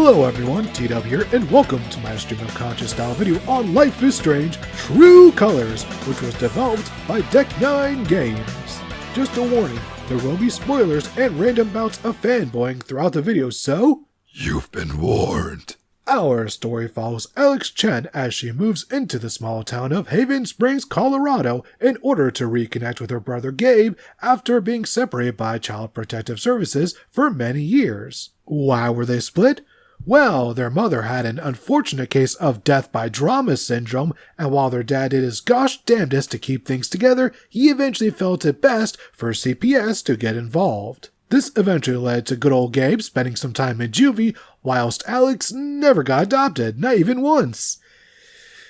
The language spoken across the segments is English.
Hello everyone, TW here, and welcome to my stream of conscious style video on Life is Strange True Colors, which was developed by Deck9 Games. Just a warning, there will be spoilers and random bouts of fanboying throughout the video, so you've been warned. Our story follows Alex Chen as she moves into the small town of Haven Springs, Colorado in order to reconnect with her brother Gabe after being separated by Child Protective Services for many years. Why were they split? Well, their mother had an unfortunate case of death by drama syndrome, and while their dad did his gosh damnedest to keep things together, he eventually felt it best for CPS to get involved. This eventually led to good old Gabe spending some time in juvie, whilst Alex never got adopted, not even once.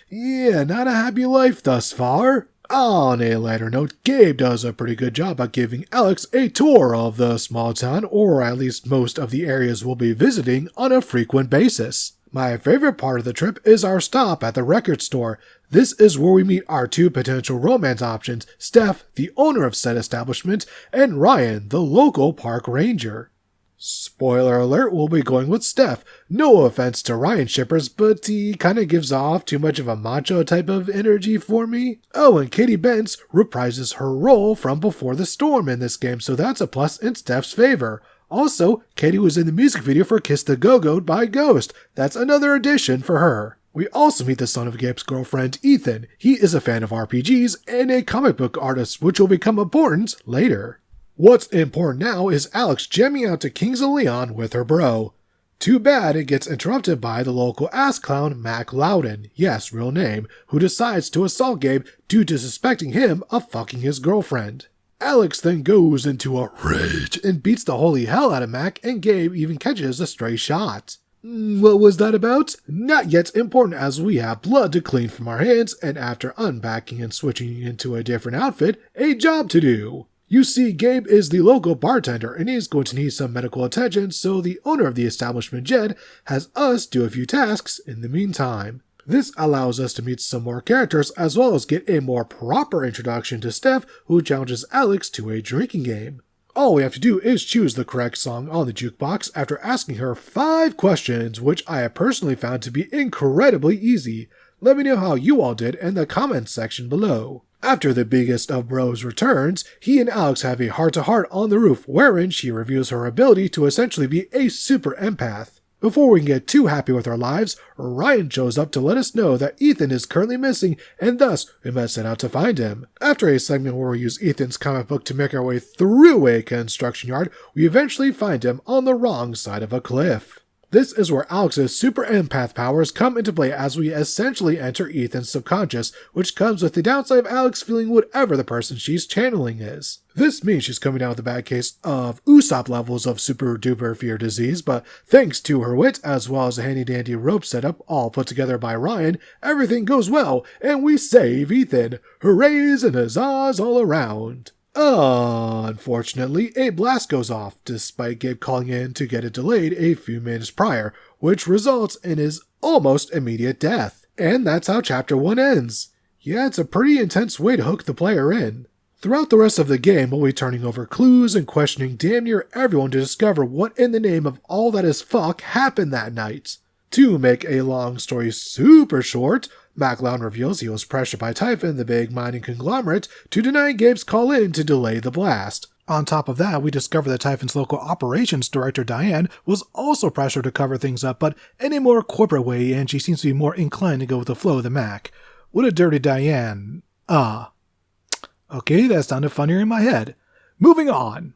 Yeah, not a happy life thus far. On a lighter note, Gabe does a pretty good job at giving Alex a tour of the small town, or at least most of the areas we'll be visiting on a frequent basis. My favorite part of the trip is our stop at the record store. This is where we meet our two potential romance options, Steph, the owner of said establishment, and Ryan, the local park ranger. Spoiler alert, we'll be going with Steph. No offense to Ryan shippers, but he kinda gives off too much of a macho type of energy for me. Oh, and Katie Bentz reprises her role from Before the Storm in this game, so that's a plus in Steph's favor. Also, Katie was in the music video for Kiss the Go-Go by Ghost. That's another addition for her. We also meet the son of Gabe's girlfriend, Ethan. He is a fan of RPGs and a comic book artist, which will become important later. What's important now is Alex jamming out to Kings of Leon with her bro. Too bad it gets interrupted by the local ass clown Mac Loudon, yes, real name, who decides to assault Gabe due to suspecting him of fucking his girlfriend. Alex then goes into a rage and beats the holy hell out of Mac, and Gabe even catches a stray shot. What was that about? Not yet important, as we have blood to clean from our hands, and after unpacking and switching into a different outfit, a job to do. You see, Gabe is the local bartender and he's going to need some medical attention, so the owner of the establishment, Jed, has us do a few tasks in the meantime. This allows us to meet some more characters as well as get a more proper introduction to Steph, who challenges Alex to a drinking game. All we have to do is choose the correct song on the jukebox after asking her 5 questions, which I have personally found to be incredibly easy. Let me know how you all did in the comments section below. After the biggest of bros returns, he and Alex have a heart-to-heart on the roof, wherein she reveals her ability to essentially be a super empath. Before we can get too happy with our lives, Ryan shows up to let us know that Ethan is currently missing, and thus we must set out to find him. After a segment where we use Ethan's comic book to make our way through a construction yard, we eventually find him on the wrong side of a cliff. This is where Alex's super empath powers come into play as we essentially enter Ethan's subconscious, which comes with the downside of Alex feeling whatever the person she's channeling is. This means she's coming out of the bad case of Usopp levels of super duper fear disease, but thanks to her wit as well as a handy dandy rope setup all put together by Ryan, everything goes well and we save Ethan. Hoorays and huzzahs all around. Unfortunately, a blast goes off, despite Gabe calling in to get it delayed a few minutes prior, which results in his almost immediate death. And that's how Chapter 1 ends. Yeah, it's a pretty intense way to hook the player in. Throughout the rest of the game, we'll be turning over clues and questioning damn near everyone to discover what in the name of all that is fuck happened that night. To make a long story super short, MacLeod reveals he was pressured by Typhon, the big mining conglomerate, to deny Gabe's call-in to delay the blast. On top of that, we discover that Typhon's local operations director, Diane, was also pressured to cover things up, but in a more corporate way, and she seems to be more inclined to go with the flow than Mac. What a dirty Diane. Okay, that sounded funnier in my head. Moving on.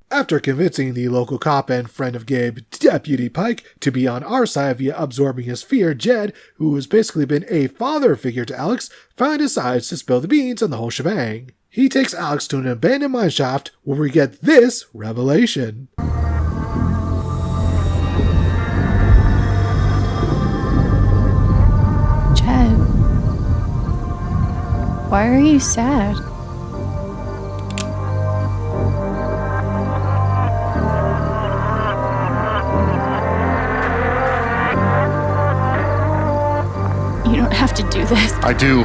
After convincing the local cop and friend of Gabe, Deputy Pike, to be on our side via absorbing his fear, Jed, who has basically been a father figure to Alex, finally decides to spill the beans on the whole shebang. He takes Alex to an abandoned mineshaft where we get this revelation. Jed, why are you sad? You don't have to do this. I do.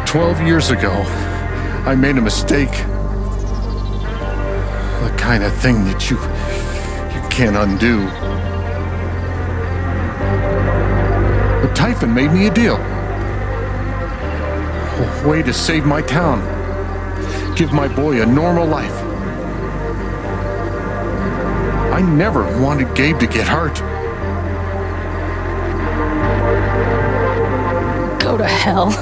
12 years ago, I made a mistake. The kind of thing that you can't undo. But Typhon made me a deal. A way to save my town. Give my boy a normal life. I never wanted Gabe to get hurt. Go to hell.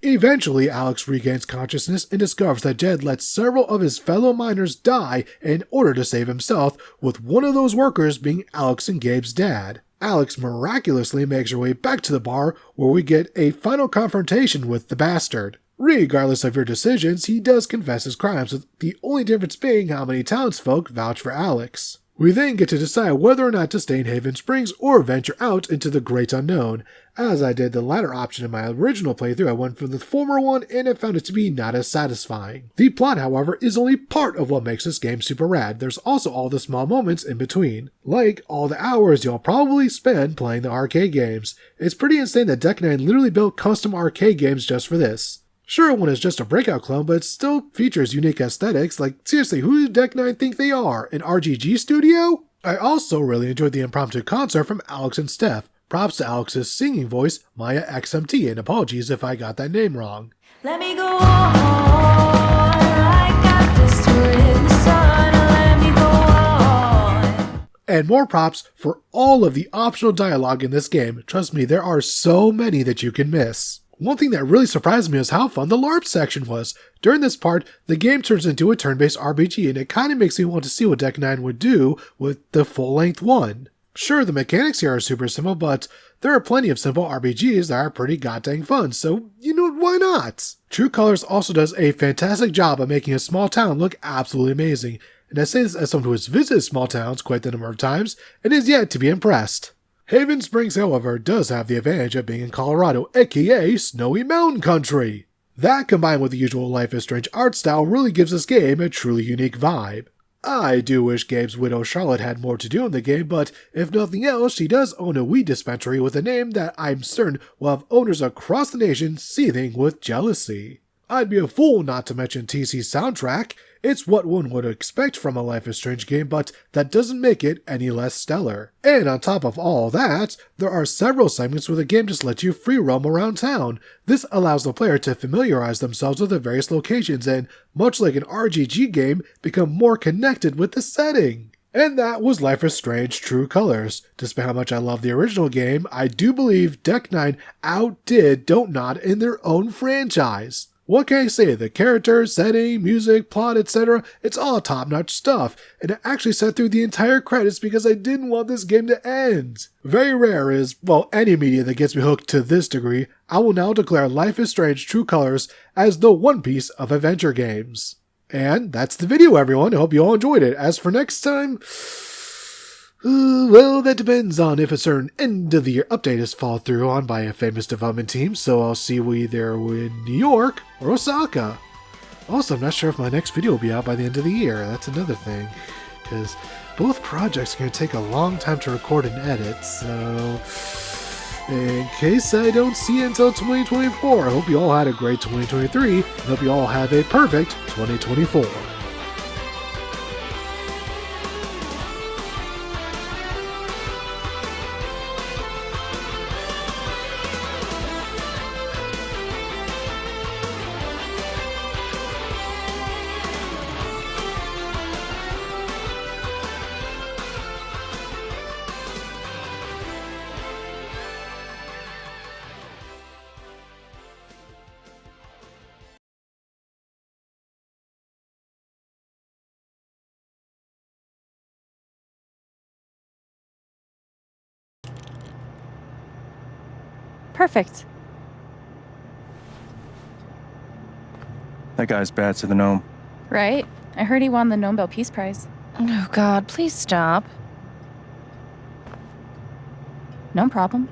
Eventually, Alex regains consciousness and discovers that Jed let several of his fellow miners die in order to save himself, with one of those workers being Alex and Gabe's dad. Alex miraculously makes her way back to the bar, where we get a final confrontation with the bastard. Regardless of your decisions, he does confess his crimes, with the only difference being how many townsfolk vouch for Alex. We then get to decide whether or not to stay in Haven Springs or venture out into the great unknown. As I did the latter option in my original playthrough, I went for the former one and I found it to be not as satisfying. The plot, however, is only part of what makes this game super rad. There's also all the small moments in between, like all the hours you'll probably spend playing the arcade games. It's pretty insane that Deck9 literally built custom arcade games just for this. Sure, one is just a breakout clone, but it still features unique aesthetics. Like, seriously, who do Deck9 think they are? An RGG studio? I also really enjoyed the impromptu concert from Alex and Steph. Props to Alex's singing voice, Maya XMT, and apologies if I got that name wrong. Let me go on, like I just in the sun, let me go on. And more props for all of the optional dialogue in this game. Trust me, there are so many that you can miss. One thing that really surprised me was how fun the LARP section was. During this part, the game turns into a turn-based RPG, and it kind of makes me want to see what Deck9 would do with the full-length one. Sure, the mechanics here are super simple, but there are plenty of simple RPGs that are pretty goddamn fun, so, why not? True Colors also does a fantastic job of making a small town look absolutely amazing, and I say this as someone who has visited small towns quite the number of times, and is yet to be impressed. Haven Springs, however, does have the advantage of being in Colorado, aka Snowy Mountain Country. That, combined with the usual Life is Strange art style, really gives this game a truly unique vibe. I do wish Gabe's widow Charlotte had more to do in the game, but if nothing else, she does own a weed dispensary with a name that I'm certain will have owners across the nation seething with jealousy. I'd be a fool not to mention TC's soundtrack. It's what one would expect from a Life is Strange game, but that doesn't make it any less stellar. And on top of all that, there are several segments where the game just lets you free roam around town. This allows the player to familiarize themselves with the various locations and, much like an RGG game, become more connected with the setting. And that was Life is Strange True Colors. Despite how much I love the original game, I do believe Deck9 outdid DontNod in their own franchise. What can I say? The characters, setting, music, plot, etc. It's all top-notch stuff, and I actually sat through the entire credits because I didn't want this game to end. Very rare is, well, any media that gets me hooked to this degree. I will now declare Life is Strange True Colors as the One Piece of adventure games. And that's the video, everyone. I hope you all enjoyed it. As for next time, well, that depends on if a certain end-of-the-year update is followed through on by a famous development team, so I'll see you either in New York or Osaka. Also, I'm not sure if my next video will be out by the end of the year. That's another thing, because both projects are going to take a long time to record and edit, so in case I don't see you until 2024, I hope you all had a great 2023, and hope you all have a perfect 2024. Perfect. That guy's bad to the gnome. Right? I heard he won the Nobel Peace Prize. Oh God, please stop. No problem.